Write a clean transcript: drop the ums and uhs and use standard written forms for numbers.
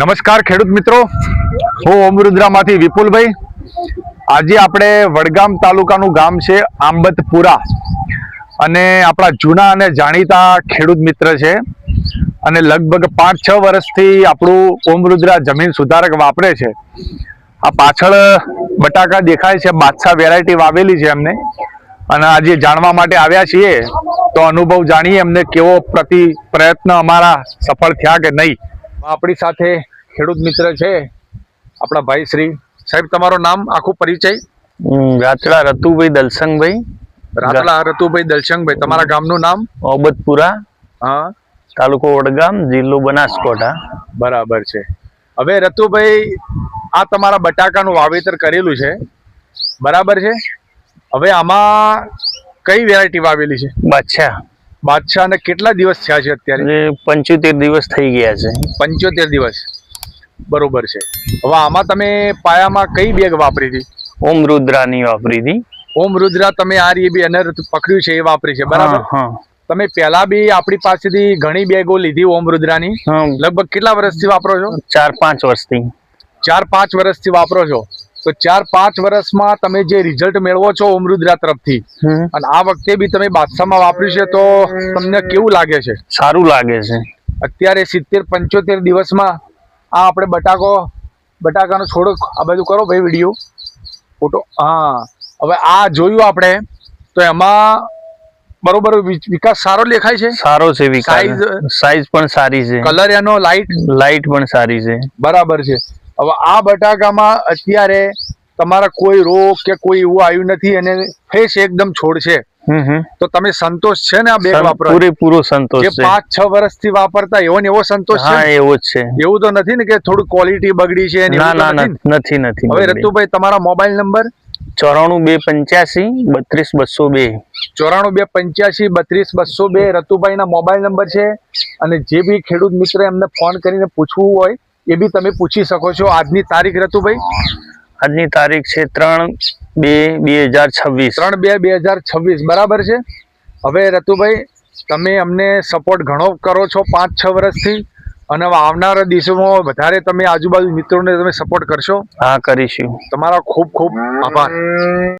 નમસ્કાર ખેડૂત મિત્રો, હું ઓમરુદ્રામાંથી વિપુલભાઈ. આજે આપણે વડગામ તાલુકાનું ગામ છે આંબતપુરા અને આપણા જૂના અને જાણીતા ખેડૂત મિત્ર છે અને લગભગ 5-6 વર્ષથી આપણું ઓમરુદ્રા જમીન સુધારક વાપરે છે. આ પાછળ બટાકા દેખાય છે, બાદશાહ વેરાયટી વાવેલી છે એમને, અને આજે જાણવા માટે આવ્યા છીએ તો અનુભવ જાણીએ એમને કેવો પ્રયત્ન અમારા સફળ થયા કે નહીં. આપણી સાથે ખેડૂત મિત્ર છે આપણા ભાઈ શ્રી. સાહેબ, તમારું નામ આખું પરિચય? રાતડા રતુભાઈ દલસંગભાઈ. રાતડા રતુભાઈ દલસંગભાઈ. તમારા ગામનું નામ? ઓબતપુરા, હા, તાલુકો વડગામ, જિલ્લો બનાસકાંઠા. બરાબર છે. હવે રતુભાઈ, આ તમારા બટાકાનું વાવેતર કરેલું છે, બરાબર છે? હવે આમાં કઈ વેરાયટી વાવેલી છે? બાદશાહ. બાદશાહ. ને કેટલા દિવસ થયા છે અત્યારે? 75 દિવસ થઈ ગયા છે. 75 દિવસ, બરોબર છે. હવે આમાં તમે પાયામાં કઈ બેગ વાપરી હતી? ઓમરુદ્રાની વાપરી હતી. ઓમરુદ્રા તમે આ રીતે બી અનર પકડ્યું છે એ વાપરી છે, બરાબર? તમે પહેલા બી આપણી પાસેથી ઘણી બેગો લીધી ઓમરુદ્રાની. લગભગ કેટલા વર્ષથી વાપરો છો? 4-5 વર્ષથી. 4-5 વર્ષથી વાપરો છો. તો 4-5 વર્ષમાં તમે જે રિઝલ્ટ મેળવો છો ઓમરુદ્રા તરફથી, અને આ વખતે બી તમે બાદશાહમાં વાપર્યું છે, તો તમને કેવું લાગે છે? સારું લાગે છે. અત્યારે 70-75 દિવસમાં આ આપણે બટાકાનો છોડ આ બાજુ કરો ભાઈ, વિડીયો ફોટો. હા, હવે આ જોયું આપણે તો એમાં બરોબર વિકાસ સારો દેખાય છે. સારો છે વિકાસ. સાઈઝ પણ સારી છે. કલર એનો લાઈટ પણ સારી છે. બરાબર છે. હવે આ બટાકામાં અત્યારે તમારા કોઈ રોગ કે કોઈ એવું આવ્યું નથી અને ફ્રેશ એકદમ છોડ છે, તો તમે સંતોષ છે ને આ બેગ વાપરો? પૂરેપૂરો સંતોષ છે. 5-6 વર્ષથી વાપરતા એવો ને એવો સંતોષ છે? હા, એવો જ છે. એવું તો નથી ને કે થોડું ક્વોલિટી બગડી છે? નથી. હવે રતુભાઈ, તમારા મોબાઈલ નંબર? 94 285 32 202. 94 285 32 202 રતુભાઈ ના મોબાઈલ નંબર છે. અને જે બી ખેડૂત મિત્ર એમને ફોન કરીને પૂછવું હોય એ બી તમે પૂછી શકો છો. આજની તારીખ રતુભાઈ? આજની તારીખ છે 3/2/2026. 3/2/2026, બરાબર છે. હવે રતુભાઈ, તમે અમને સપોર્ટ ઘણો કરો છો 5-6 વર્ષથી, અને આવનારા દિવસોમાં વધારે તમે આજુબાજુ મિત્રોને તમે સપોર્ટ કરશો? હા, કરીશું. તમારો ખૂબ ખૂબ આભાર.